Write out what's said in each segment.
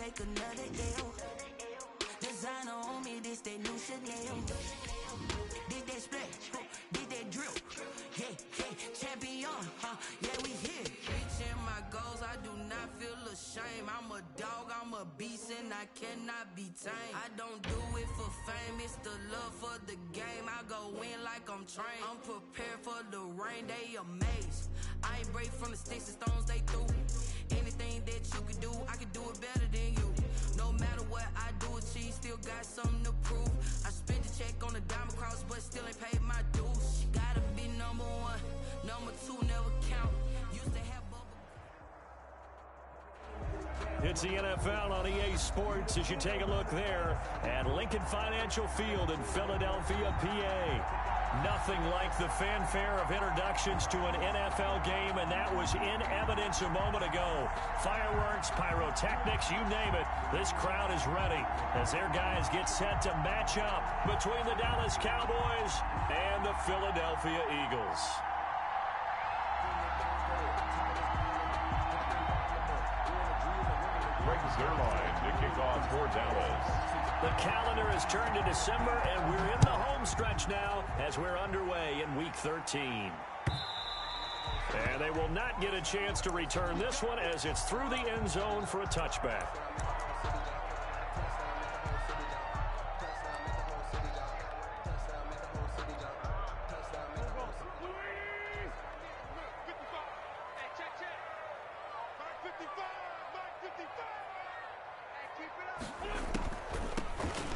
take another L. Designer on me, this they new Chanel. Did they splash? Did they drip? Yeah, champion, yeah, we here. Reaching my goals, I do not feel ashamed. I'm a dog, I'm a beast, and I cannot be tamed. I don't do it for fame, it's the love for the game. I go in like I'm trained. I'm prepared for the rain, they amazed. I ain't break from the sticks and stones they threw. Anything that you can do, I can do it better than you. No matter what I do, achieve, still got something to prove. I spent the check on the diamond cross, but still ain't paid my dues. Gotta be number one, number two never count. Used to have It's the NFL on EA Sports as you take a look there at Lincoln Financial Field in Philadelphia, PA. Nothing like the fanfare of introductions to an NFL game, and that was in evidence a moment ago. Fireworks, pyrotechnics, you name it. This crowd is ready as their guys get set to match up between the Dallas Cowboys and the Philadelphia Eagles. Zerline to kick off for Dallas. The calendar has turned to December, and we're in the home stretch now as we're underway in Week 13. And they will not get a chance to return this one as it's through the end zone for a touchback.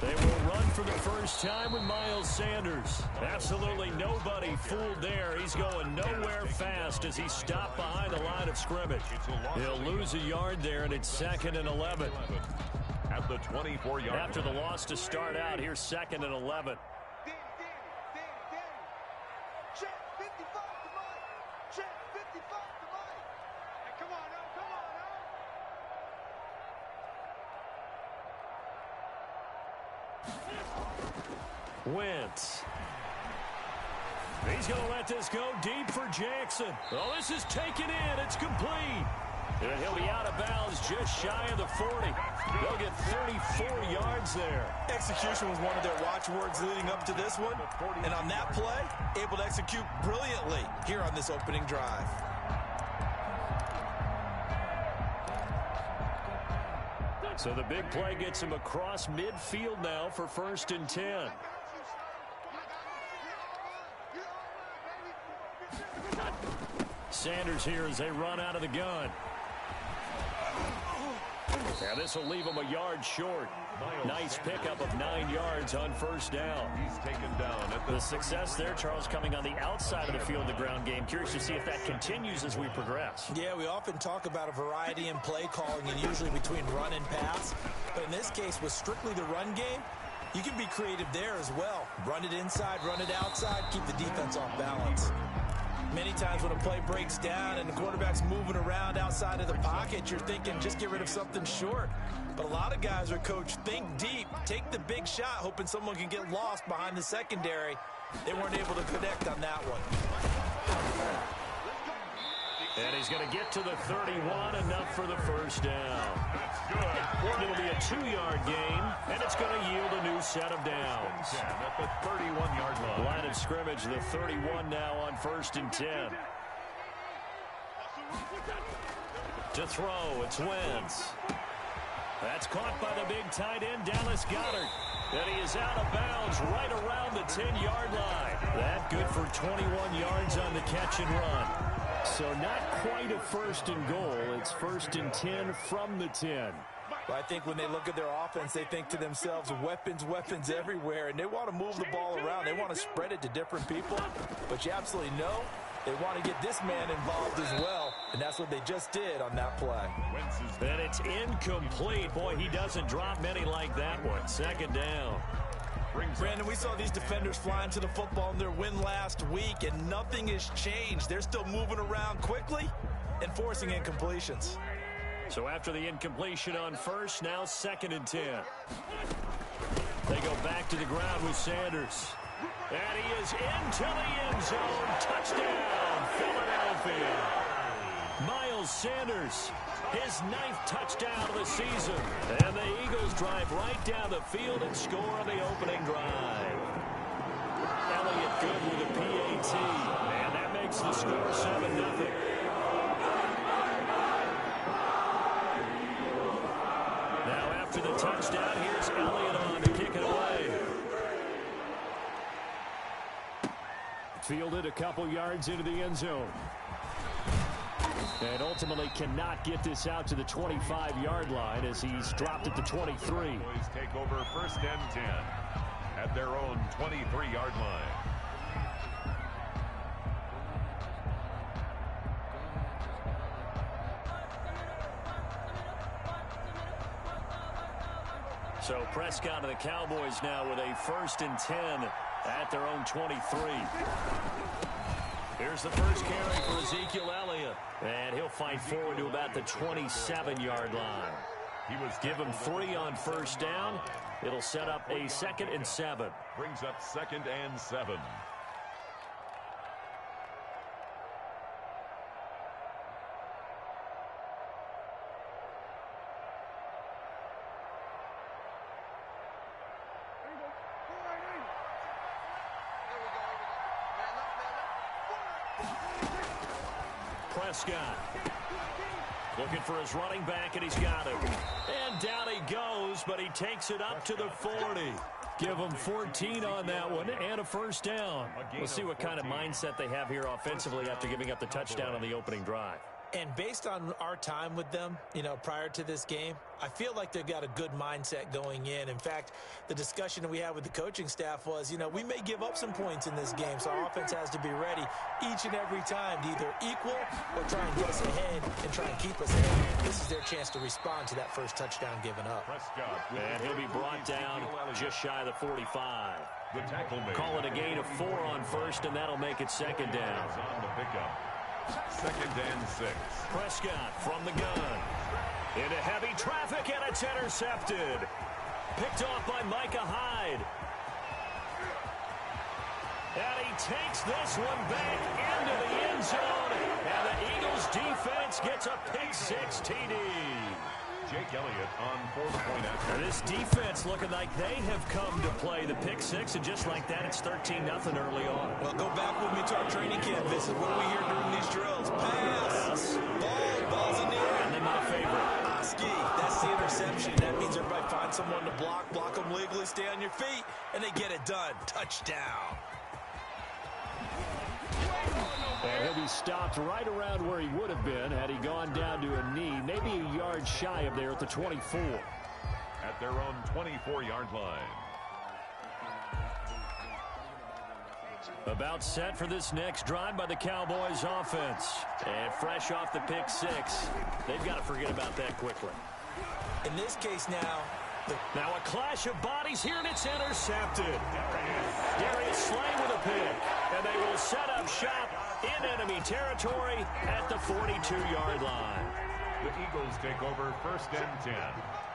They will run for the first time with Miles Sanders. Absolutely nobody fooled there. He's going nowhere fast as he stopped behind the line of scrimmage. He'll lose a yard there, and it's 2nd and 11. At the 24-yard line. After the loss to start out, here's 2nd and 11. Wentz. He's going to let this go deep for Jackson. Oh, this is taken in. It's complete. And he'll be out of bounds just shy of the 40. They'll get 34 yards there. Execution was one of their watchwords leading up to this one. And on that play, able to execute brilliantly here on this opening drive. So the big play gets him across midfield now for 1st and 10. Sanders here as they run out of the gun. Now this will leave him a yard short. Nice pickup of 9 yards on 1st down. He's taken down at the success there, Charles, coming on the outside of the field, the ground game. Curious to see if that continues as we progress. Yeah, we often talk about a variety in play calling and usually between run and pass. But in this case, with strictly the run game, you can be creative there as well. Run it inside, run it outside, keep the defense off balance. Many times when a play breaks down and the quarterback's moving around outside of the pocket, you're thinking just get rid of something short. But a lot of guys are coached, think deep, take the big shot, hoping someone can get lost behind the secondary. They weren't able to connect on that one. And he's going to get to the 31, enough for the 1st down. It'll be a 2-yard gain, and it's going to yield a new set of downs. At the 31-yard line. Line of scrimmage, the 31 now on 1st and 10. To throw, it's Wentz. That's caught by the big tight end, Dallas Goedert. And he is out of bounds right around the 10-yard line. That good for 21 yards on the catch and run. So not quite a 1st and goal. It's 1st and 10 from the 10. Well, I think when they look at their offense, they think to themselves, weapons, weapons everywhere, and they want to move the ball around. They want to spread it to different people, but you absolutely know they want to get this man involved as well, and that's what they just did on that play. And it's incomplete. Boy, he doesn't drop many like that one. 2nd down. Brandon, we saw these defenders flying to the football in their win last week, and nothing has changed. They're still moving around quickly and forcing incompletions. So after the incompletion on 1st, now 2nd and 10. They go back to the ground with Sanders. And he is into the end zone. Touchdown, Philadelphia. Miles Sanders, his 9th touchdown of the season. And the Eagles drive right down the field and score on the opening drive. Elliott good with a PAT. And that makes the score 7-0. Now after the touchdown, here's Elliott on to kick it away. Fielded a couple yards into the end zone. And ultimately cannot get this out to the 25-yard line as he's dropped at the 23. Boys take over first and 10 at their own 23-yard line. So Prescott and the Cowboys now with a first and 10 at their own 23. Here's the first carry for Ezekiel Elliott. And he'll fight forward to about the 27-yard line. Give him 3 on first down. It'll set up a 2nd and 7. Brings up 2nd and 7. Prescott looking for his running back, and he's got him. And down he goes, but he takes it up to the 40. Give him 14 on that one and a first down. We'll see what kind of mindset they have here offensively after giving up the touchdown on the opening drive. And based on our time with them, prior to this game, I feel like they've got a good mindset going in. In fact, the discussion we had with the coaching staff was, we may give up some points in this game, so our offense has to be ready each and every time to either equal or try and get us ahead and try and keep us ahead. This is their chance to respond to that first touchdown given up. And he'll be brought down just shy of the 45. Call it a gain of 4 on first, and that'll make it 2nd down. 2nd and 6. Prescott from the gun. Into heavy traffic, and it's intercepted. Picked off by Micah Hyde. And he takes this one back into the end zone. And the Eagles defense gets a pick-6 TD. Jake Elliott on 4-point after. This defense looking like they have come to play the pick-6, and just like that, it's 13-0 early on. Well, go back with me to our training camp visit. What do we hear during these drills? Pass. Ball's in the air. And then my favorite. Oski, that's the interception. That means everybody finds someone to block them legally, stay on your feet, and they get it done. Touchdown. And he'll be stopped right around where he would have been had he gone down to a knee, maybe a yard shy of there at the 24. At their own 24-yard line. About set for this next drive by the Cowboys offense. And fresh off the pick-6, they've got to forget about that quickly. In this case now a clash of bodies here, and it's intercepted. Darius Slay with a pick, and they will set up shop in enemy territory at the 42-yard line. The Eagles take over first and 10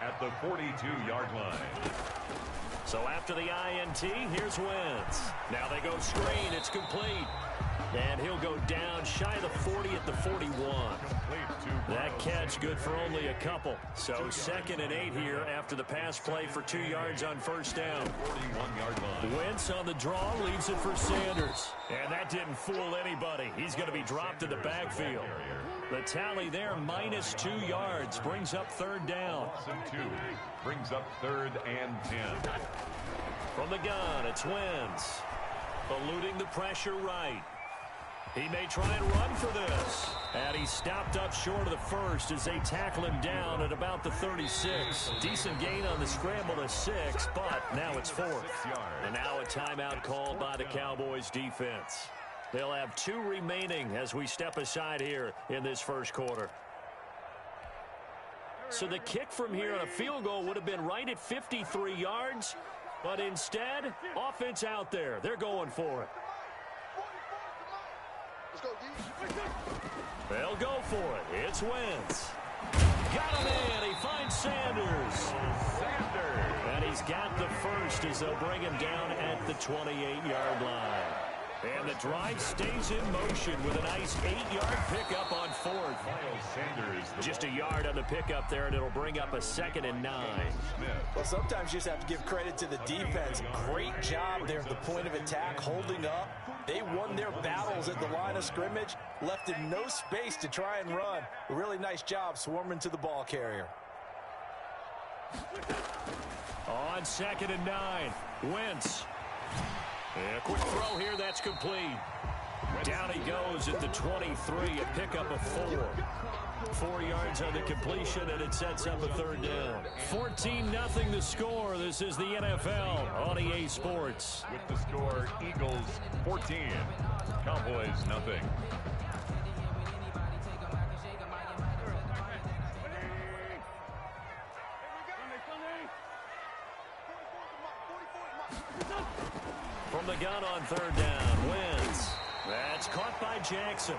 at the 42-yard line. So after the INT, here's Wentz. Now they go screen. It's complete. And he'll go down shy of the 40 at the 41. That catch good for only a couple. So 2nd and 8 here after the pass play for 2 yards on first down. 41-yard line. Wentz on the draw, leaves it for Sanders. And that didn't fool anybody. He's going to be dropped in the backfield. The tally there, -2 yards, brings up 3rd down. 2 brings up 3rd and 10. From the gun, it's Wentz. Eluding the pressure right. He may try and run for this. And he's stopped up short of the first as they tackle him down at about the 36. Decent gain on the scramble to 6, but now it's 4th. And now a timeout called by the Cowboys defense. They'll have 2 remaining as we step aside here in this first quarter. So the kick from here on a field goal would have been right at 53 yards, but instead, offense out there. They're going for it. They'll go for it. It's Wentz. Got him in. He finds Sanders. And he's got the first as they'll bring him down at the 28-yard line. And the drive stays in motion with a nice 8-yard pickup on fourth. Just a yard on the pickup there, and it'll bring up a 2nd and 9. Well, sometimes you just have to give credit to the defense. Great job there at the point of attack, holding up. They won their battles at the line of scrimmage, left him no space to try and run. A really nice job swarming to the ball carrier. On 2nd and 9, Wentz. A quick throw here, that's complete. Down he goes at the 23, a pickup of 4. 4 yards on the completion, and it sets up a 3rd down. 14-0 the score. This is the NFL on EA Sports. With the score, Eagles 14, Cowboys nothing. From the gun on 3rd down, Wentz. That's caught by Jackson.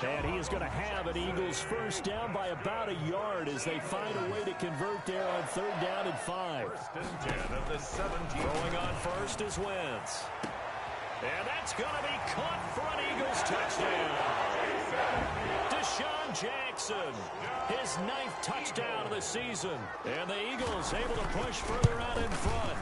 And he is going to have an Eagles first down by about a yard as they find a way to convert there on 3rd down and 5. 1st and 10 at the 17. Throwing on first is Wentz. And that's going to be caught for an Eagles touchdown. Deshaun Jackson, his 9th touchdown of the season. And the Eagles able to push further out in front.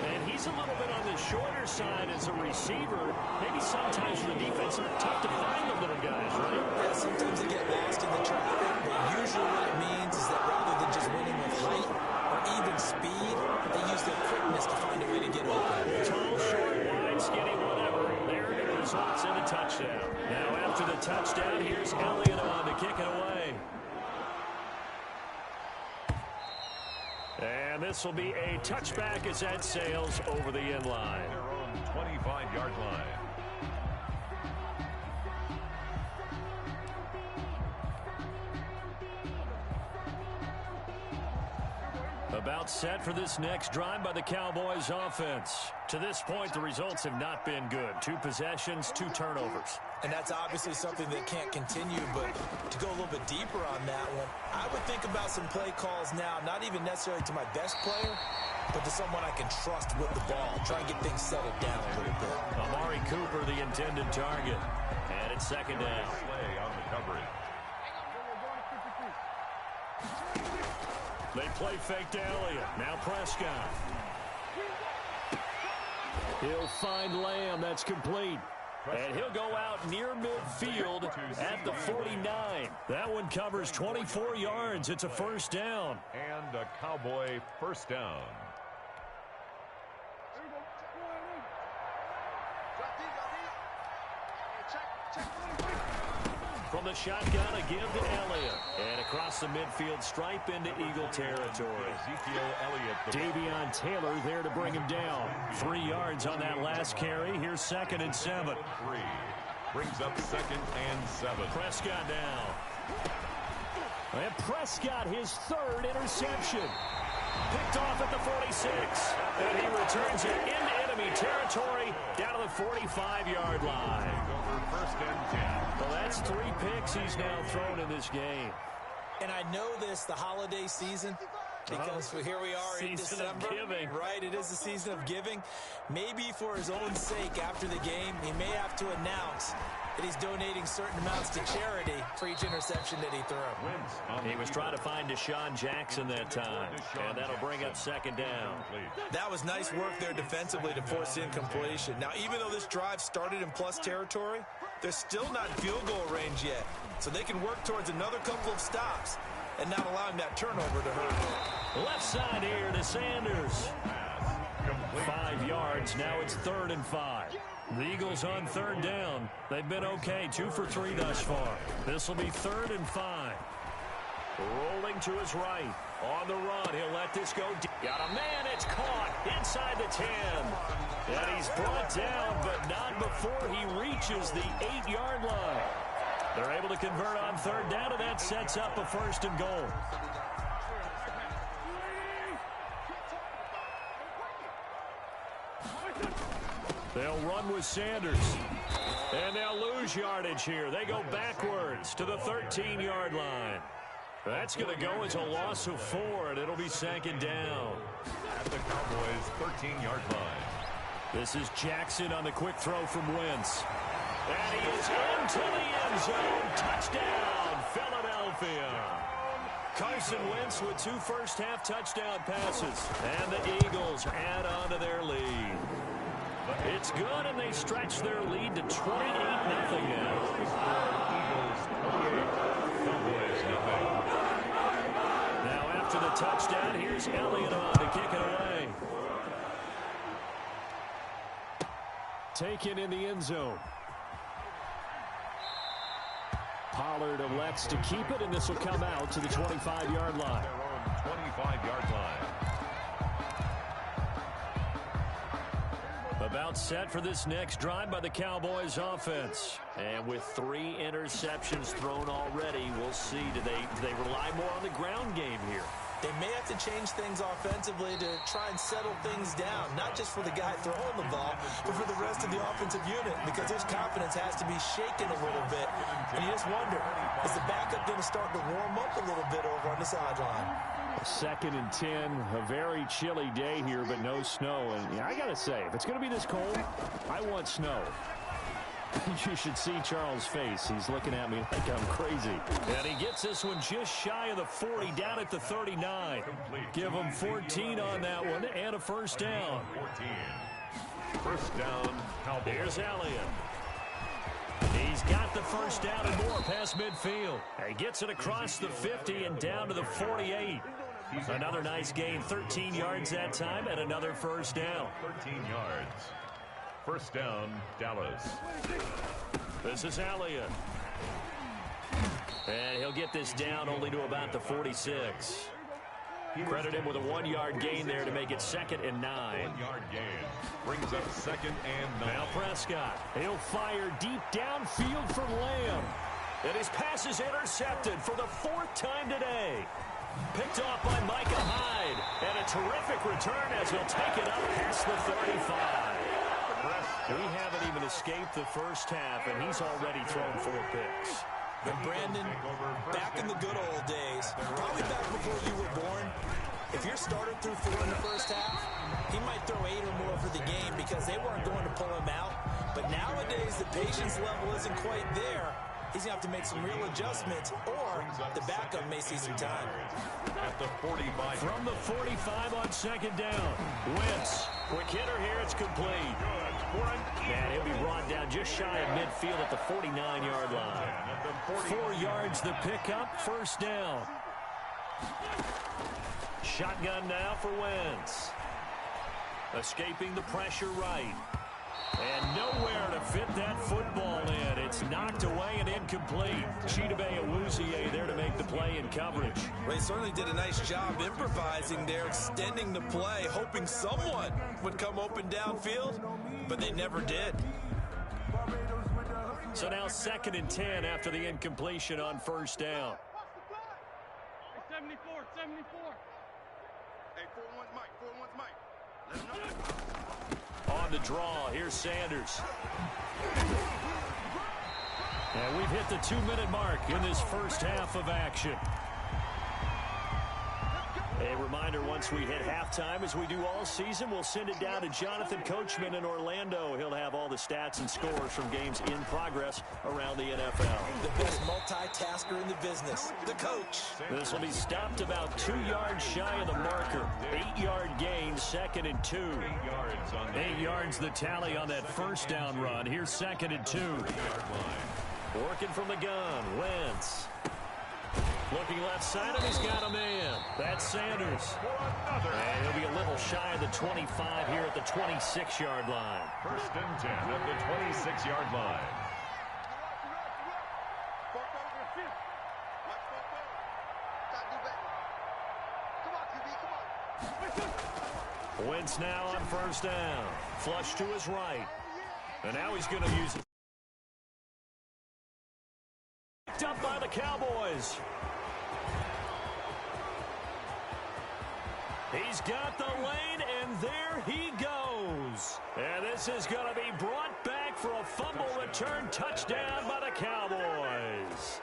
And he's a little bit on the shorter side as a receiver. Maybe sometimes for the defense, it's tough to find the little guys, right? Yeah, sometimes they get lost in the traffic, but usually what it means is that rather than just winning with height or even speed, they use their quickness to find a way to get open. Tall, short, wide, skinny, whatever. There it results in a touchdown. Now after the touchdown, here's Elliott on to kick it away. And this will be a touchback as that sails over the end line. Their own 25-yard line. About set for this next drive by the Cowboys offense. To this point, the results have not been good. 2 possessions, 2 turnovers. And that's obviously something that can't continue, but to go a little bit deeper on that one, I would think about some play calls now, not even necessarily to my best player, but to someone I can trust with the ball. Try and get things settled down a little bit. Amari Cooper, the intended target. And it's 2nd down. Slay on the coverage. They play fake to Elliott. Now Prescott. He'll find Lamb. That's complete. And he'll go out near midfield at the 49. That one covers 24 yards. It's a 1st down. And a Cowboy 1st down. From the shotgun, a give to Elliott. And across the midfield stripe into Eagle territory. Ezekiel Elliott. Davion Taylor there to bring him down. 3 yards on that last carry. Here's 2nd and 7. 3. Brings up 2nd and 7. Prescott down. And Prescott, his 3rd interception. Picked off at the 46. And he returns it into enemy territory down to the 45-yard line. Over 1st and 10. Well, that's 3 picks he's now thrown in this game. And I know this, the holiday season, because here we are in December. Giving. Right, it is the season of giving. Maybe for his own sake after the game, he may have to announce that he's donating certain amounts to charity for each interception that he threw. He was trying to find Deshaun Jackson that time, and that'll bring up 2nd down. That was nice work there defensively to force incompletion. Now, even though this drive started in plus territory, they're still not in field goal range yet, so they can work towards another couple of stops and not allowing that turnover to hurt. Left side here to Sanders. 5 yards. Now it's 3rd and 5. The Eagles on 3rd down. They've been okay. 2 for 3 thus far. This will be 3rd and 5. Rolling to his right. On the run. He'll let this go. Got a man. It's caught inside the 10. And he's brought down, but not before he reaches the 8-yard line. They're able to convert on 3rd down, and that sets up a 1st and goal. They'll run with Sanders. And they'll lose yardage here. They go backwards to the 13-yard line. That's going to go as a loss of 4, and it'll be 2nd down. At the Cowboys' 13-yard line. This is Jackson on the quick throw from Wentz. And he is into the end zone. Touchdown, Philadelphia. Carson Wentz with 2 first-half touchdown passes. And the Eagles add on to their lead. It's good, and they stretch their lead to 28-0 now. Now after the touchdown, here's Elliott on to kick it away. Taken in the end zone. Pollard elects to keep it, and this will come out to the 25-yard line. 25-yard line. About set for this next drive by the Cowboys offense. And with 3 interceptions thrown already, we'll see. Do they rely more on the ground game here? They may have to change things offensively to try and settle things down, not just for the guy throwing the ball, but for the rest of the offensive unit, because his confidence has to be shaken a little bit. And you just wonder, is the backup going to start to warm up a little bit over on the sideline? 2nd and 10, a very chilly day here, but no snow. And I got to say, if it's going to be this cold, I want snow. You should see Charles' face. He's looking at me like I'm crazy. And he gets this one just shy of the 40, down at the 39. Give him 14 on that one and a first down. 14. First down, Cowboys. Here's Elliott. He's got the first down and more past midfield. He gets it across the 50 and down to the 48. Another nice gain, 13 yards that time, and another first down. 13 yards. First down, Dallas. This is Elliott. And he'll get this down only to about the 46. Credit him with a 1-yard gain there to make it 2nd and 9. 1-yard gain. Brings up 2nd and 9. Now Prescott. He'll fire deep downfield for Lamb. And his pass is intercepted for the 4th time today. Picked off by Micah Hyde. And a terrific return as he'll take it up past the 35. We haven't even escaped the first half, and he's already thrown 4 picks. And Brandon, back in the good old days, probably back before you were born, if your starter threw 4 in the first half, he might throw 8 or more for the game because they weren't going to pull him out. But nowadays, the patience level isn't quite there. He's going to have to make some real adjustments, or the backup may see some time. At the 45. From the 45 on 2nd down. Wentz. Quick hitter here. It's complete. And he'll be brought down just shy of midfield at the 49-yard line. 4 yards the pickup. First down. Shotgun now for Wentz. Escaping the pressure right. And nowhere to fit that football in. It's knocked away and incomplete. Chidobe Awuzie there to make the play in coverage. Well, he certainly did a nice job improvising there, extending the play, hoping someone would come open downfield, but they never did. So now 2nd and 10 after the incompletion on first down. 74. Hey, 4-1's Mike. Let him know. On the draw, here's Sanders. And we've hit the 2-minute mark in this first half of action. A reminder, once we hit halftime, as we do all season, we'll send it down to Jonathan Coachman in Orlando. He'll have all the stats and scores from games in progress around the NFL. The best multitasker in the business, the coach. This will be stopped about 2 yards shy of the marker. 8-yard gain, 2nd and 2. 8 yards the tally on that first down run. Here's 2nd and 2. Working from the gun, Wentz. Looking left side, and he's got a man. That's Sanders. And he'll be a little shy of the 25 here at the 26-yard line. First and 10 at the 26-yard line. Wentz now on first down. Flush to his right. And now he's going to use it. Picked up by the Cowboys. He's got the lane, and there he goes. And this is going to be brought back for a fumble return touchdown by the Cowboys.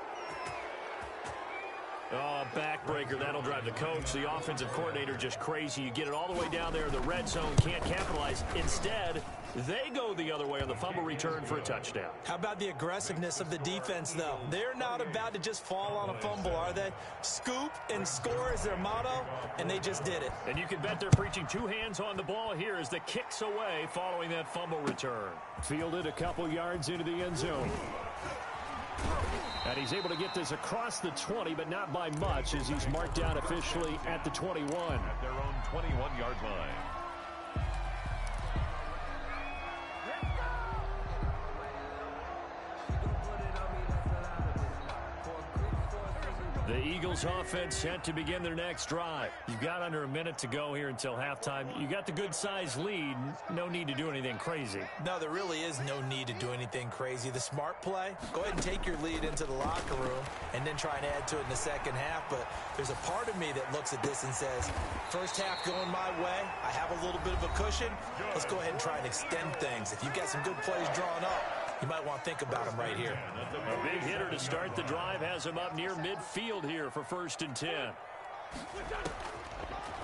Oh, backbreaker. That'll drive the coach, the offensive coordinator, just crazy. You get it all the way down there in the red zone, can't capitalize. Instead, They go the other way on the fumble return for a touchdown. How about the aggressiveness of the defense, though? They're not about to just fall on a fumble, are they? Scoop and score is their motto, and they just did it. And you can bet they're preaching two hands on the ball here as the kick's away following that fumble return. Fielded a couple yards into the end zone. And he's able to get this across the 20, but not by much, as he's marked down officially at the 21. At their own 21-yard line. The Eagles offense set to begin their next drive. You've got under a minute to go here until halftime. You got the good-sized lead. No need to do anything crazy. No, there really is no need to do anything crazy. The smart play, go ahead and take your lead into the locker room and then try and add to it in the second half. But there's a part of me that looks at this and says, first half going my way, I have a little bit of a cushion. Let's go ahead and try and extend things. If you've got some good plays drawn up, you might want to think about them right here. A big hitter to start the drive has him up near midfield here for 1st and 10.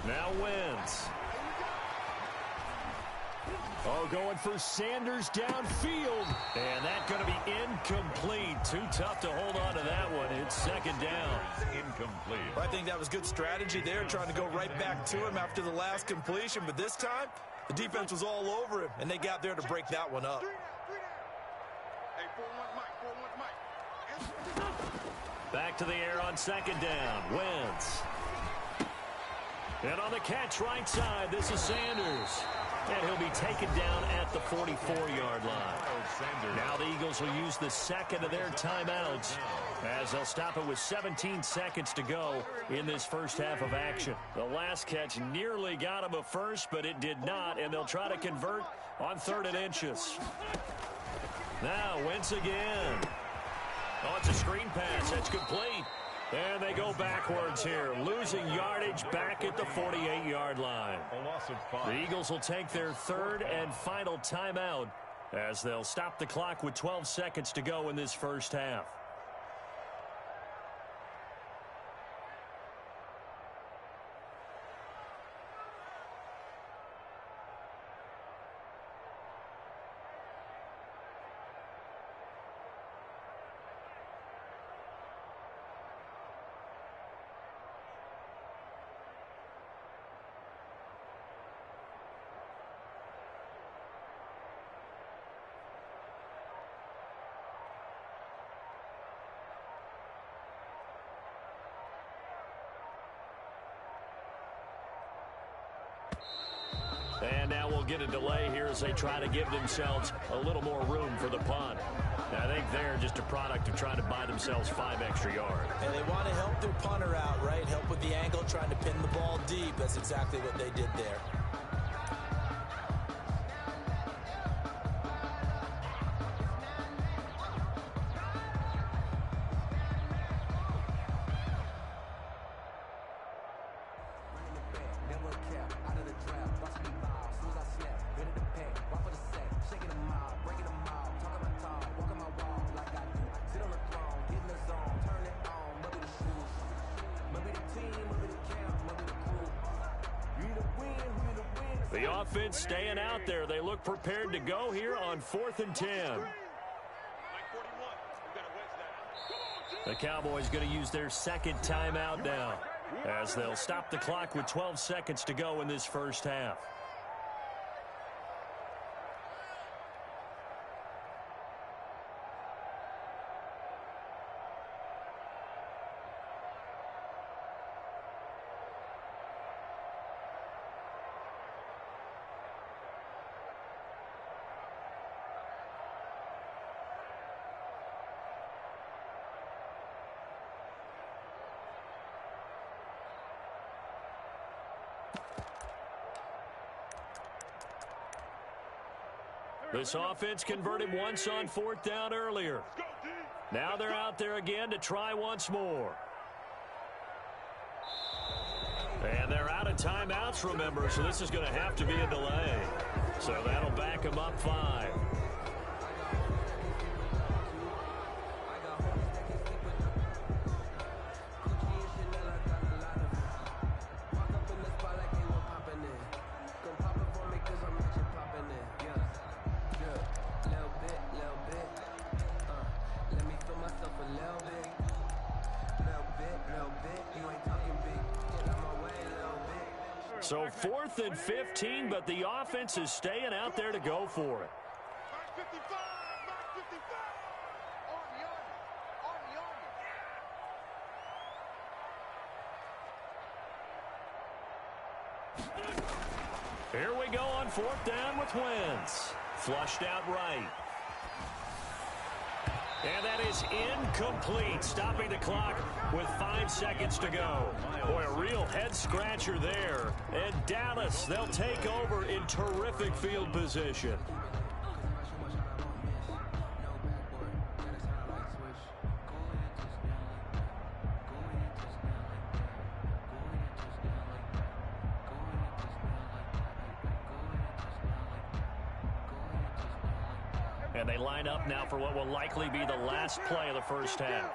Now Wentz. Oh, going for Sanders downfield. And that's going to be incomplete. Too tough to hold on to that one. It's 2nd down. Incomplete. I think that was good strategy there, trying to go right back to him after the last completion. But this time, the defense was all over him, and they got there to break that one up. Back to the air on 2nd down. Wentz. And on the catch right side, this is Sanders. And he'll be taken down at the 44-yard line. Now the Eagles will use the second of their timeouts as they'll stop it with 17 seconds to go in this first half of action. The last catch nearly got him a first, but it did not, and they'll try to convert on 3rd and inches. Now Wentz again. Oh, it's a screen pass. That's complete. And they go backwards here, losing yardage back at the 48-yard line. A loss of 5. The Eagles will take their 3rd and final timeout as they'll stop the clock with 12 seconds to go in this first half. And now we'll get a delay here as they try to give themselves a little more room for the punt. I think they're just a product of trying to buy themselves 5 extra yards. And they want to help their punter out, right? Help with the angle, trying to pin the ball deep. That's exactly what they did there. The offense staying out there. They look prepared to go here on 4th and 10. The Cowboys going to use their 2nd timeout now as they'll stop the clock with 12 seconds to go in this first half. This offense converted once on 4th down earlier. Now they're out there again to try once more. And they're out of timeouts, remember, so this is going to have to be a delay. So that'll back them up 5. So 4th and 15, but the offense is staying out there to go for it. Mark 55, Mark 55. On the army. Here we go on 4th down with Wentz. Flushed out right. And that is incomplete, stopping the clock with 5 seconds to go. Boy, a real head-scratcher there. And Dallas, they'll take over in terrific field position. And they line up now for what will likely be the last play of the first half.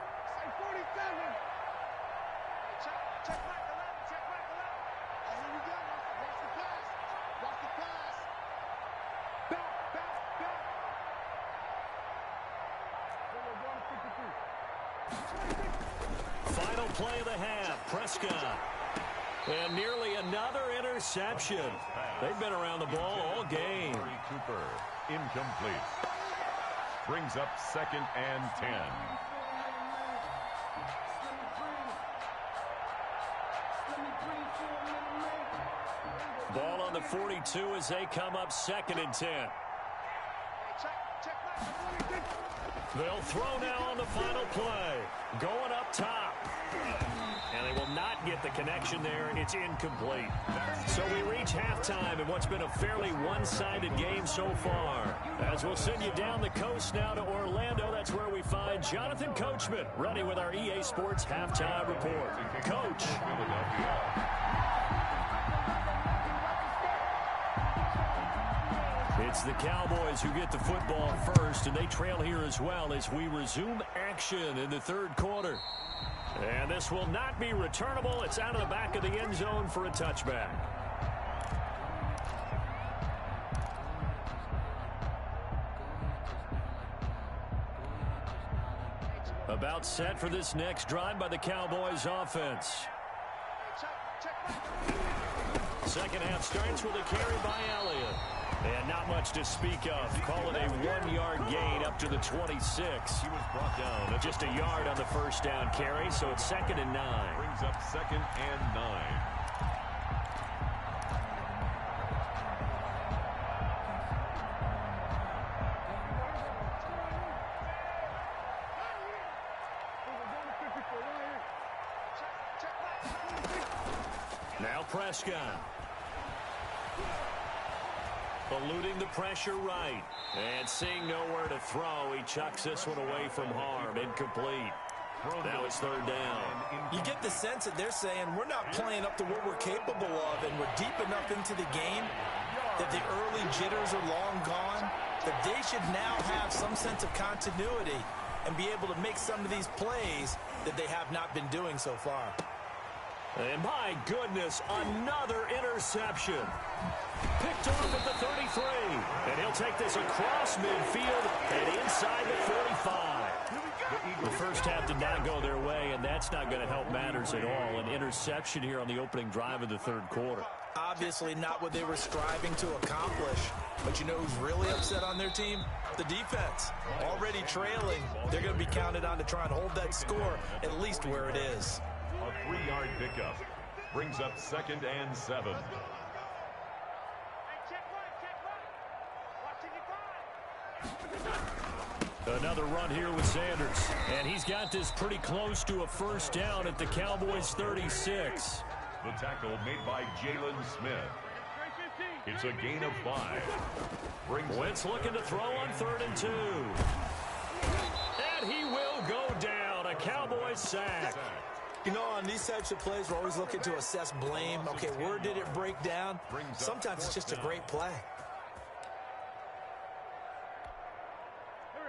Final play of the half, Prescott. And nearly another interception. They've been around the ball all game. Cooper, incomplete. Brings up 2nd and 10. Ball on the 42 as they come up 2nd and 10. They'll throw now on the final play. Going up top. And they will not get the connection there. It's incomplete. So we reach halftime in what's been a fairly one-sided game so far. As we'll send you down the coast now to Orlando, that's where we find Jonathan Coachman running with our EA Sports Halftime Report. Coach. It's the Cowboys who get the football first, and they trail here as well as we resume action in the 3rd quarter. And this will not be returnable. It's out of the back of the end zone for a touchback. About set for this next drive by the Cowboys offense. Second half starts with a carry by Elliott. And not much to speak of. Call it a 1-yard gain up to the 26. He was brought down. Just a yard on the first down carry, so it's 2nd and 9. Brings up 2nd and 9. Now Prescott. Eluding the pressure right. And seeing nowhere to throw, he chucks this one away from harm. Incomplete. Now it's 3rd down. You get the sense that they're saying we're not playing up to what we're capable of, and we're deep enough into the game that the early jitters are long gone, that they should now have some sense of continuity and be able to make some of these plays that they have not been doing so far. And my goodness, another interception. Picked off at the 33. And he'll take this across midfield and inside the 45. The first half did not go their way, and that's not going to help matters at all. An interception here on the opening drive of the 3rd quarter. Obviously not what they were striving to accomplish. But you know who's really upset on their team? The defense. Already trailing. They're going to be counted on to try and hold that score at least where it is. A 3-yard pickup. Brings up 2nd and 7. Another run here with Sanders. And he's got this pretty close to a first down at the Cowboys' 36. The tackle made by Jalen Smith. It's a gain of 5. Wentz looking to throw on 3rd and 2. And he will go down. A Cowboys sack. You know, on these types of plays, we're always looking to assess blame. Okay, where did it break down? Sometimes it's just a great play.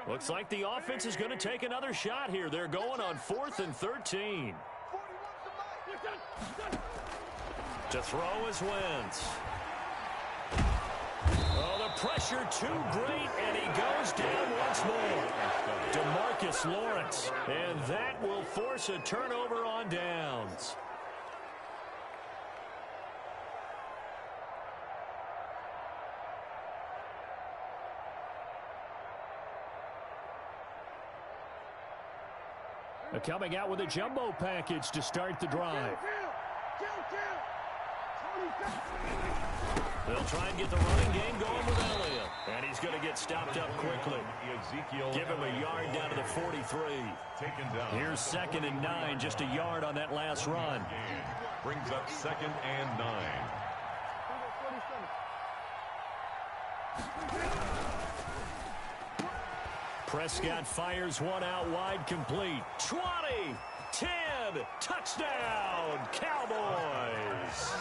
Looks like the offense is going to take another shot here. They're going on 4th and 13. To throw is Wentz. Oh, the pressure too great, and he goes down once more. DeMarcus Lawrence, and that will force a turnover on downs. Coming out with a jumbo package to start the drive. They'll try and get the running game going with Elliott. And he's going to get stopped up quickly. Give him a yard down to the 43. Here's 2nd and 9, just a yard on that last run. Brings up 2nd and 9. Prescott fires one out wide, complete. 20, 10, touchdown, Cowboys.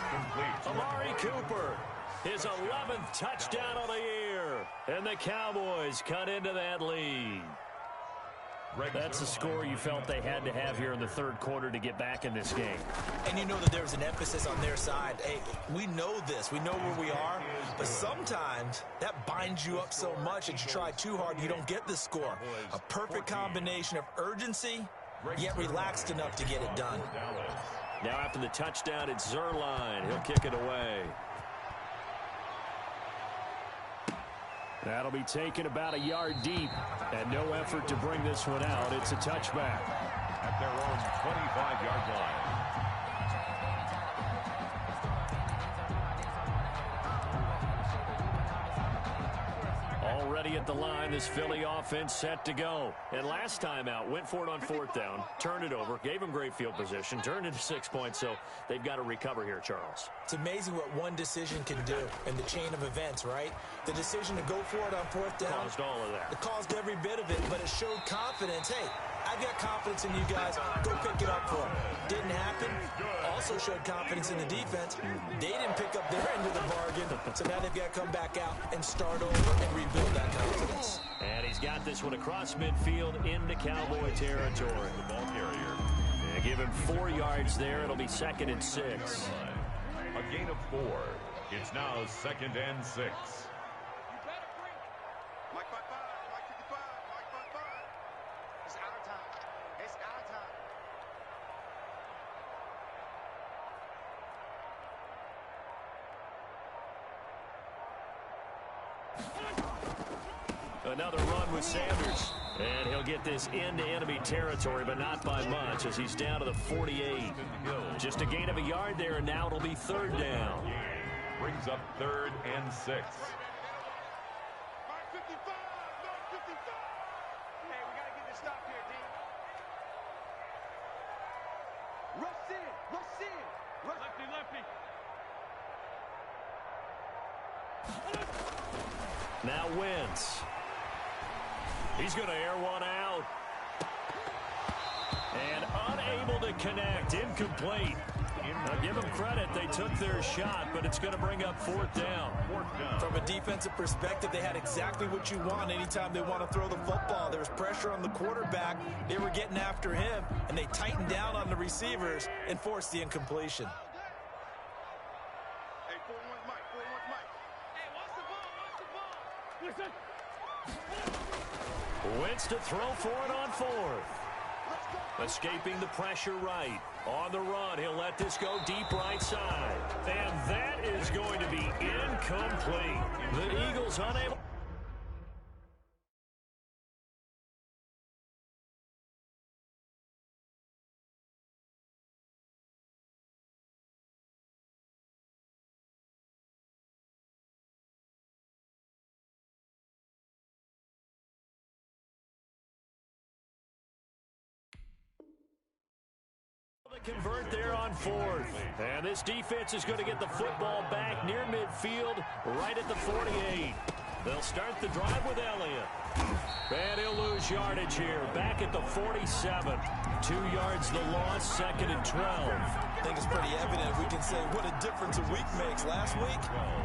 Amari Cooper, his 11th touchdown of the year. And the Cowboys cut into that lead. That's a score you felt they had to have here in the 3rd quarter to get back in this game. And you know that there was an emphasis on their side. Hey, we know this. We know where we are. But sometimes that binds you up so much that you try too hard, you don't get the score. A perfect combination of urgency, yet relaxed enough to get it done. Now after the touchdown, it's Zerline. He'll kick it away. That'll be taken about a yard deep, and no effort to bring this one out. It's a touchback. At their own 25-yard line. Already at the line, this Philly offense set to go. And last time out, went for it on 4th down, turned it over, gave them great field position, turned into 6 points, so they've got to recover here, Charles. It's amazing what one decision can do in the chain of events, right? The decision to go for it on 4th down. Caused all of that. It caused every bit of it, but it showed confidence. Hey, I've got confidence in you guys. Go pick it up for them. Didn't happen. Also showed confidence in the defense. They didn't pick up their end of the bargain, so now they've got to come back out and start over and rebuild that confidence. And he's got this one across midfield into Cowboy territory. The ball carrier. And give him 4 yards there. It'll be 2nd and 6. A gain of 4. It's now 2nd and 6. Mike 55, Mike 55, Mike 55. It's out of time. It's out of time. Another run with Sanders. And he'll get this into enemy territory, but not by much as he's down to the 48. Just a gain of a yard there, and now it'll be 3rd down. Brings up 3rd and 6. Mike 55, Mike 55. Hey, we got to get this stop here, D. Rush in, rush in. Lefty, lefty. Now Wentz. He's going to air one out. And unable to connect. Incomplete. Now give them credit. They took their shot, but it's going to bring up 4th down. From a defensive perspective, they had exactly what you want anytime they want to throw the football. There was pressure on the quarterback. They were getting after him, and they tightened down on the receivers and forced the incompletion. Hey, 4-1 Mike, 4-1 Mike. Hey, watch the ball, watch the ball. Listen. Wentz to throw for it on 4th. Escaping the pressure right. On the run, he'll let this go deep right side. And that is going to be incomplete. The Eagles unable. Convert there on 4th. And this defense is going to get the football back near midfield, right at the 48. They'll start the drive with Elliott. And he'll lose yardage here, back at the 47. 2 yards the loss, 2nd and 12. I think it's pretty evident. We can say what a difference a week makes. Last week,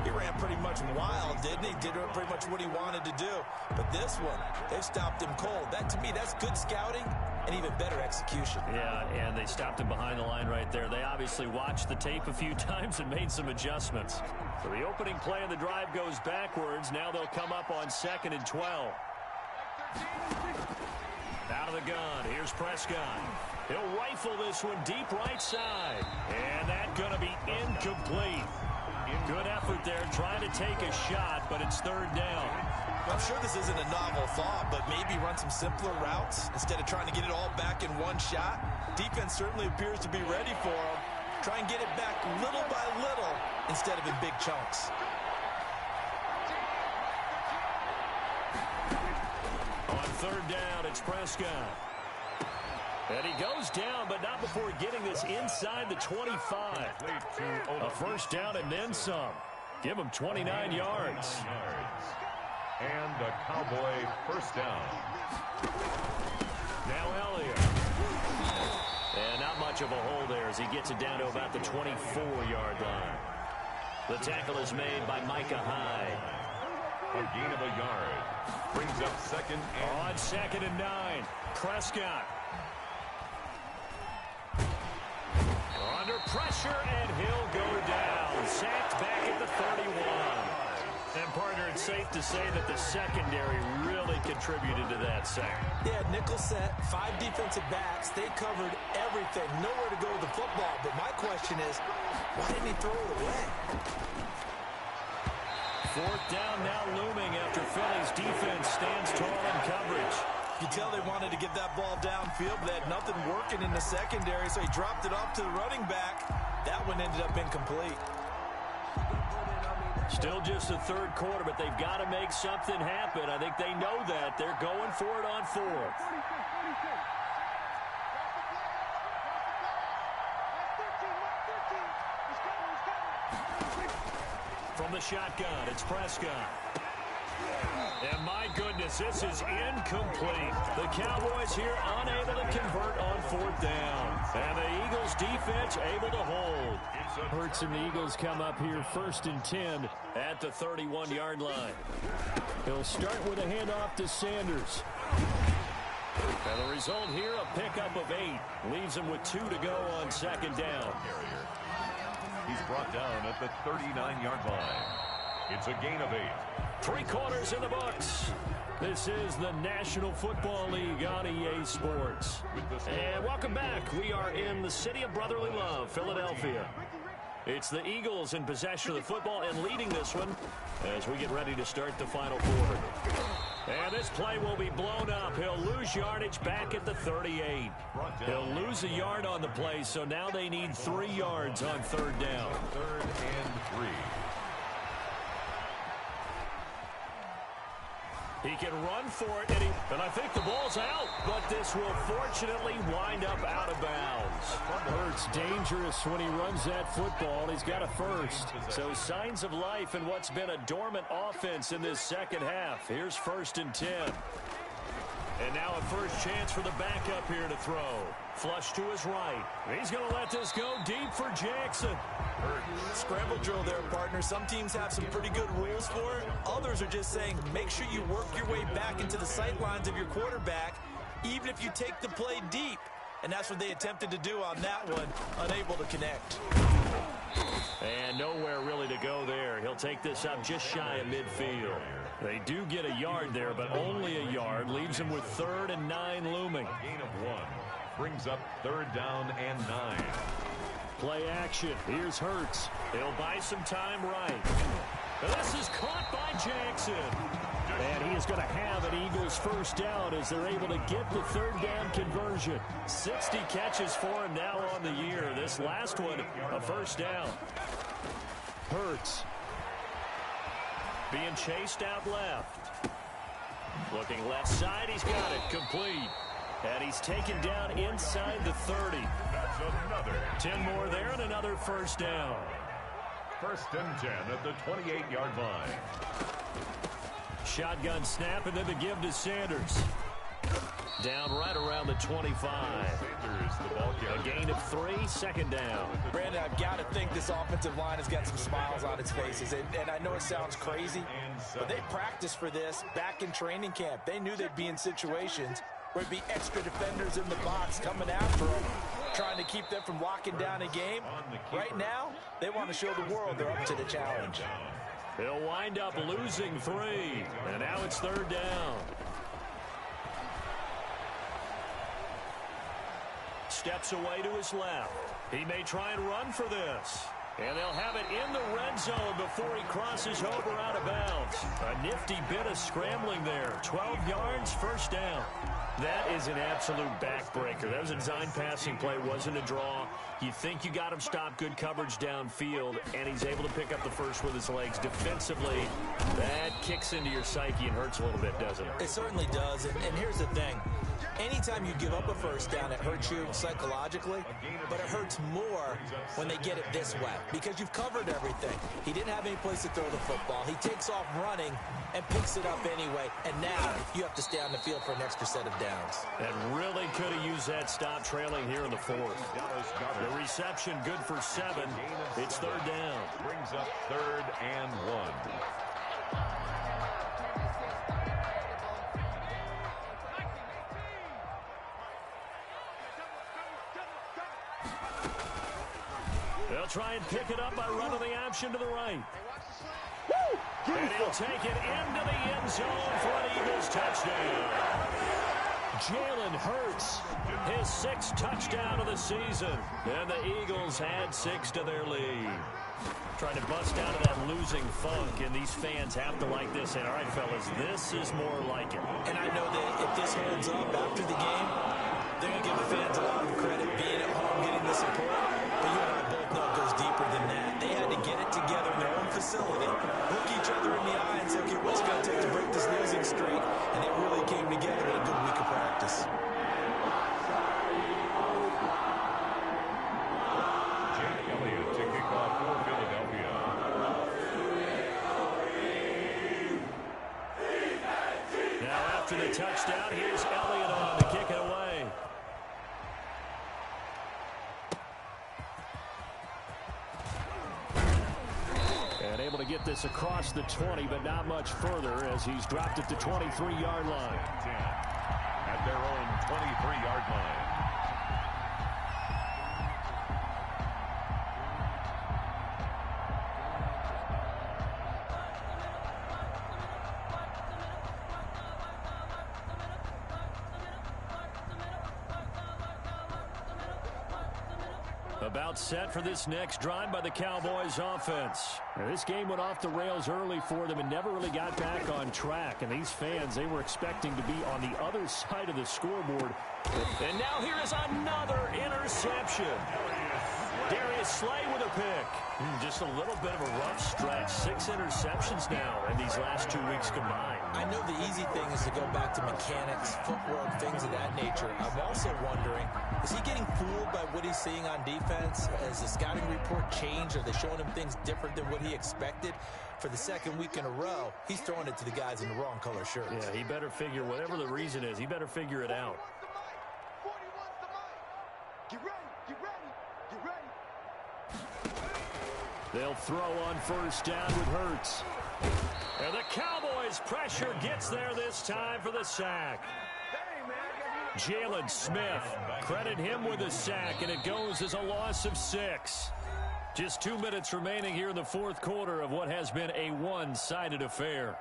he ran pretty much wild, didn't he? Did pretty much what he wanted to do. But this one, they've stopped him cold. That, to me, that's good scouting and even better execution. Yeah, and they stopped him behind the line right there. They obviously watched the tape a few times and made some adjustments. So the opening play of the drive goes backwards. Now they'll come up on 2nd and 12. Out of the gun, here's Prescott. He'll rifle this one deep right side. And that's going to be incomplete. Good effort there trying to take a shot, but it's 3rd down. I'm sure this isn't a novel thought, but maybe run some simpler routes instead of trying to get it all back in one shot. Defense certainly appears to be ready for them. Try and get it back little by little instead of in big chunks. On third down, it's Prescott. And he goes down, but not before getting this inside the 25. A first down and then some. Give him 29 yards. And a Cowboy first down. Now Elliott. And not much of a hole there as he gets it down to about the 24-yard line. The tackle is made by Micah Hyde. A gain of a yard. Brings up second and... On second and 9, Prescott. Under pressure, and he'll go down. Sacked back at the 31. And, partner, it's safe to say that the secondary really contributed to that sack. Yeah, nickel set, 5 defensive backs. They covered everything. Nowhere to go with the football. But my question is, why didn't he throw it away? Fourth down now looming after Philly's defense stands tall in coverage. You can tell they wanted to get that ball downfield, but they had nothing working in the secondary, so he dropped it off to the running back. That one ended up incomplete. Still just the third quarter, but they've got to make something happen. I think they know that. They're going for it on fourth. From the shotgun, it's Prescott. And my goodness, this is incomplete. The Cowboys here unable to convert on fourth down. And the Eagles defense able to hold. Hurts and the Eagles come up here first and 10 at the 31-yard line. He'll start with a handoff to Sanders. And the result here, a pickup of 8. Leaves him with 2 to go on second down. He's brought down at the 39-yard line. It's a gain of 8. 3 quarters in the books. This is the National Football League on EA Sports. And welcome back. We are in the city of brotherly love, Philadelphia. It's the Eagles in possession of the football and leading this one as we get ready to start the final quarter. And this play will be blown up. He'll lose yardage back at the 38. He'll lose a yard on the play, so now they need 3 yards on third down. 3rd and 3. He can run for it, and I think the ball's out, but this will fortunately wind up out of bounds. Hurts dangerous when he runs that football. He's got a first. So signs of life in what's been a dormant offense in this second half. Here's 1st and 10. And now a first chance for the backup here to throw. Flush to his right. He's going to let this go deep for Jackson. Scramble drill there, partner. Some teams have some pretty good rules for it. Others are just saying make sure you work your way back into the sight lines of your quarterback, even if you take the play deep. And that's what they attempted to do on that one, unable to connect. And nowhere really to go there. He'll take this up just shy of midfield. They do get a yard there, but only a yard. Leaves him with 3rd and 9 looming. A gain of 1. Brings up 3rd down and 9. Play action. Here's Hurts. He'll buy some time right. This is caught by Jackson. And he is going to have an Eagles first down as they're able to get the 3rd down conversion. 60 catches for him now on the year. This last one, a first down. Hurts. Being chased out left. Looking left side, he's got it. Complete. And he's taken down inside the 30. That's another. 10 more there and another first down. 1st and 10 at the 28-yard line. Shotgun snap and then the give to Sanders. Down right around the 25. Sanders, the ball carrier. A gain of 3, 2nd down. Brandon, I've got to think this offensive line has got some smiles on its faces. And I know it sounds crazy, but they practiced for this back in training camp. They knew they'd be in situations where it'd be extra defenders in the box coming after them, trying to keep them from locking down a game. Right now, they want to show the world they're up to the challenge. They'll wind up losing 3. And now it's 3rd down. Steps away to his left. He may try and run for this. And they'll have it in the red zone before he crosses over out of bounds. A nifty bit of scrambling there. 12 yards, first down. That is an absolute backbreaker. That was a design passing play, wasn't a draw. You think you got him stopped, good coverage downfield, and he's able to pick up the first with his legs. Defensively, that kicks into your psyche and hurts a little bit, doesn't it? It certainly does, and here's the thing. Anytime you give up a first down, it hurts you psychologically, but it hurts more when they get it this way because you've covered everything. He didn't have any place to throw the football. He takes off running and picks it up anyway, and now you have to stay on the field for an extra set of downs. And really could have used that stop trailing here in the fourth. The reception good for 7. It's third down. Brings up 3rd and 1. They'll try and pick it up by running the option to the right. And he'll take it into the end zone for an Eagles touchdown. Jalen Hurts, his 6th touchdown of the season. And the Eagles add 6 to their lead. Trying to bust out of that losing funk, and these fans have to like this. And all right, fellas, this is more like it. And I know that if this holds up after the game, they're going to give the fans a lot of credit being at home, getting the support. But you and I both know it goes deeper than that. They had to get it together in their own facility, look each other in the eye and say, okay, what's it going to take to break this losing streak? And they really came together in a good week of practice. Jack Elliott to kick off for Philadelphia. Now after the touchdown, here's Elliott on to kick it away. And able to get this across the 20, but not much further as he's dropped it to 23-yard line. 10 at their own 23-yard line. About set for this next drive by the Cowboys offense. Now, this game went off the rails early for them and never really got back on track. And these fans, they were expecting to be on the other side of the scoreboard. And now here is another interception. Darius Slay with a pick. Just a little bit of a rough stretch. 6 interceptions now in these last 2 weeks combined. I know the easy thing is to go back to mechanics, footwork, things of that nature. I'm also wondering, is he getting fooled by what he's seeing on defense? Has the scouting report changed? Are they showing him things different than what he expected? For the 2nd week in a row, he's throwing it to the guys in the wrong color shirts. Yeah, he better figure, whatever the reason is, he better figure it out. Get ready, get ready, get ready. They'll throw on first down with Hurts. And the Cowboys' pressure gets there this time for the sack. Jalen Smith, credit him with a sack, and it goes as a loss of 6. Just 2 minutes remaining here in the fourth quarter of what has been a one-sided affair.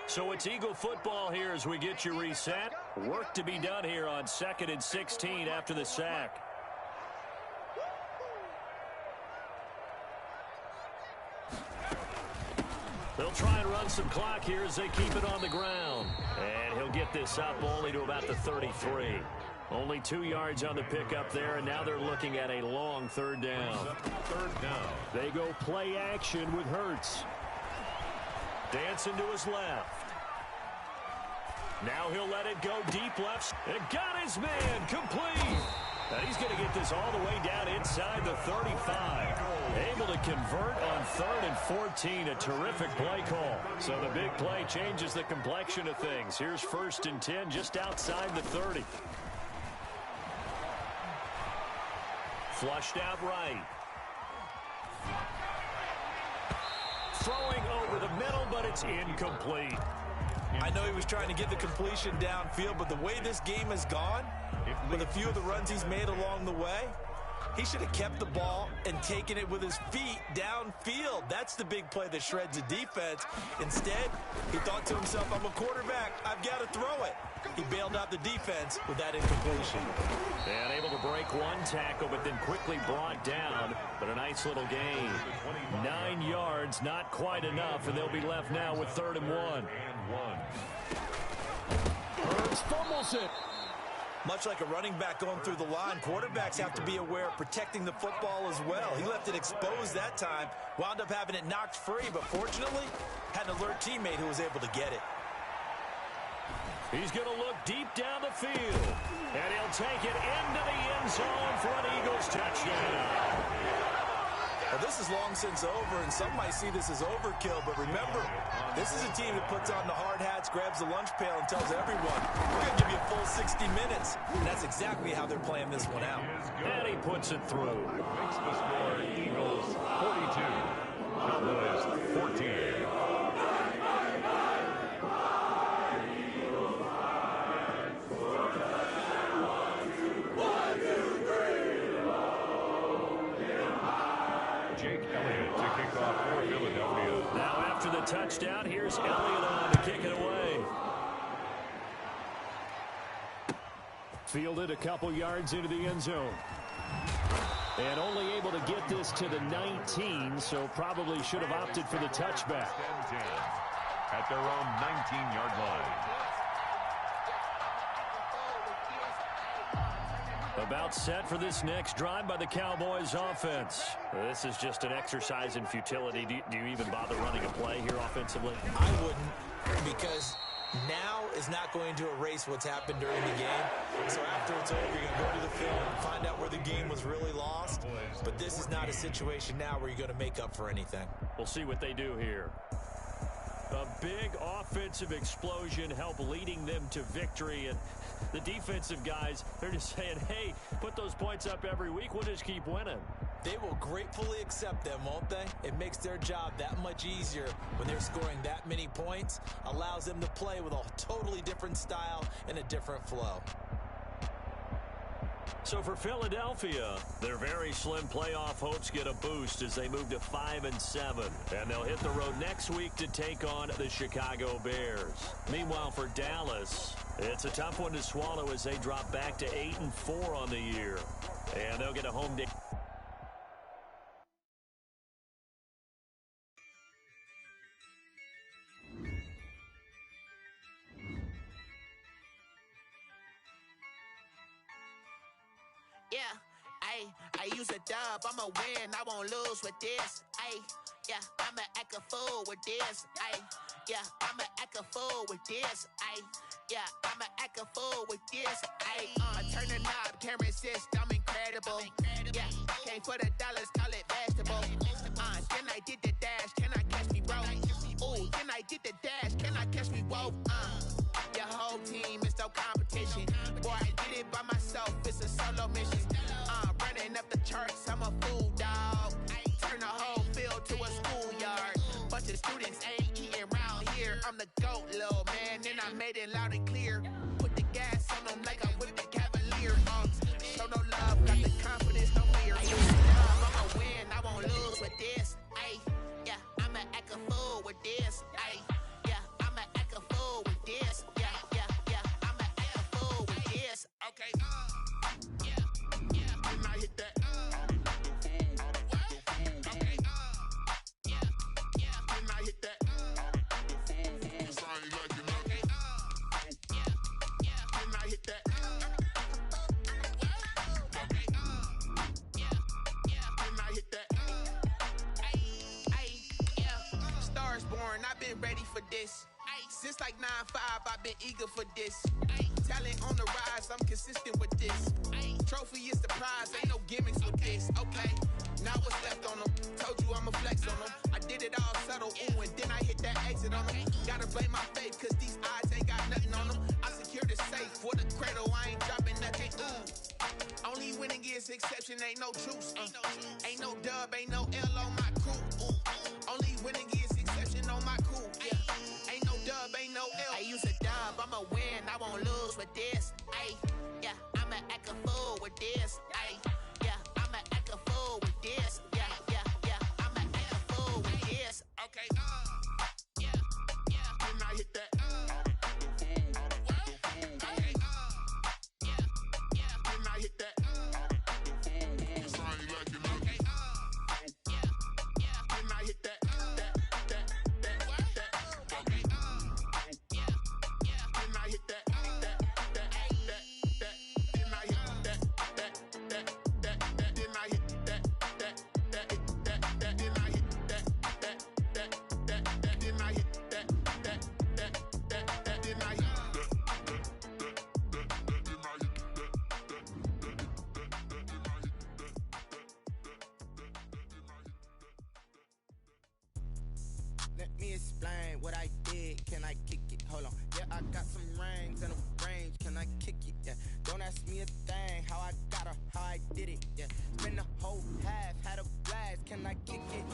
So it's Eagle football here as we get you reset. Work to be done here on 2nd and 16 after the sack. They'll try and run some clock here as they keep it on the ground. And he'll get this up only to about the 33. Only 2 yards on the pickup there, and now they're looking at a long third down. Third down. They go play action with Hurts. Dancing to his left. Now he'll let it go deep left. And got his man complete. And he's going to get this all the way down inside the 35. Able to convert on 3rd and 14. A terrific play call. So the big play changes the complexion of things. Here's 1st and 10 just outside the 30. Flushed out right. Throwing over the middle, but it's incomplete. I know he was trying to get the completion downfield, but the way this game has gone, with a few of the runs he's made along the way, He should have kept the ball and taken it with his feet downfield. That's the big play that shreds the defense. Instead, he thought to himself, I'm a quarterback. I've got to throw it. He bailed out the defense with that incompletion. And able to break one tackle, but then quickly brought down. But a nice little gain. 9 yards, not quite enough, and they'll be left now with 3rd and 1. Hurts fumbles it. Much like a running back going through the line, quarterbacks have to be aware of protecting the football as well. He left it exposed that time, wound up having it knocked free, but fortunately, had an alert teammate who was able to get it. He's going to look deep down the field, and he'll take it into the end zone for an Eagles touchdown. Well, this is long since over, and some might see this as overkill, but remember, this is a team that puts on the hard hats, grabs the lunch pail, and tells everyone, we're going to give you a full 60 minutes. And that's exactly how they're playing this one out. And he puts it through. Makes the score Eagles 42, Cowboys 14. Touchdown. Here's Elliott on to kick it away. Fielded a couple yards into the end zone. And only able to get this to the 19, so probably should have opted for the touchback. At their own 19-yard line. About set for this next drive by the Cowboys offense. This is just an exercise in futility. Do you even bother running a play here offensively? I wouldn't, because now is not going to erase what's happened during the game. So after it's over, you're going to go to the film and find out where the game was really lost. But this is not a situation now where you're going to make up for anything. We'll see what they do here. A big offensive explosion helped leading them to victory, and the defensive guys, they're just saying, hey, put those points up every week, we'll just keep winning. They will gratefully accept them, won't they? It makes their job that much easier when they're scoring that many points, allows them to play with a totally different style and a different flow. So for Philadelphia, their very slim playoff hopes get a boost as they move to 5-7. And they'll hit the road next week to take on the Chicago Bears. Meanwhile, for Dallas, it's a tough one to swallow as they drop back to 8-4 on the year. And they'll get a home day. Yeah, I use a dub, I'ma win, I won't lose with this. Yeah, I'ma act a fool with this. Yeah, I'ma act a fool with this. Yeah, I'ma act a fool with this. I turn the knob, can't resist, I'm incredible. Yeah, came for the dollars, call it vegetable. Then I did the dash, can I catch me, bro? Ooh, then I did the dash, can I catch me, whoa? Your whole team is no competition. Boy, I did it by myself, it's a solo mission. Running up the charts, I'm a fool, dog. Turn the whole field to a schoolyard. Bunch of students ain't eating round here. I'm the GOAT, little man, and I made it loud and clear. Put the gas on them like I'm with the Cavalier. Show no love, got the confidence, no fear. I'ma win, I won't lose with this. Yeah, I'ma act a fool with this. Yeah, I'ma act a fool with this. Yeah, I'ma act a fool with this. Okay. Then I hit that. Okay. Then I hit that. Then I hit that. Then I hit that. Stars born, I've been ready for this. Since like 9-5, I've been eager for this. Talent on the rise, I'm consistent with this. Trophy is the prize, ain't no gimmicks with this. Okay, now what's left on them? Told you I'ma flex on them. I did it all subtle, ooh, and then I hit that exit on them. Gotta blame my faith, cause these odds ain't got nothing on them. I secured the safe for the cradle, I ain't dropping nothing, ooh. Only winning is exception, ain't no truce. Ain't no dub, ain't no L on my crew. Ooh. Only winning is exception on my crew. Yeah. Ain't no dub, ain't no L. I use a dub, I'ma win, I won't lose with this. Yeah, I'ma act a fool with this. Yeah, I'ma this. Yeah, yeah, yeah. I'm an fool with this. Okay, yeah, yeah. Then I hit that. Okay, yeah, yeah. Then I hit that. Let me explain what I did. Can I kick it? Hold on. Yeah, I got some rings and a range. Can I kick it? Yeah. Don't ask me a thing. How I got her, how I did it. Yeah. Spend the whole half, had a blast. Can I kick it?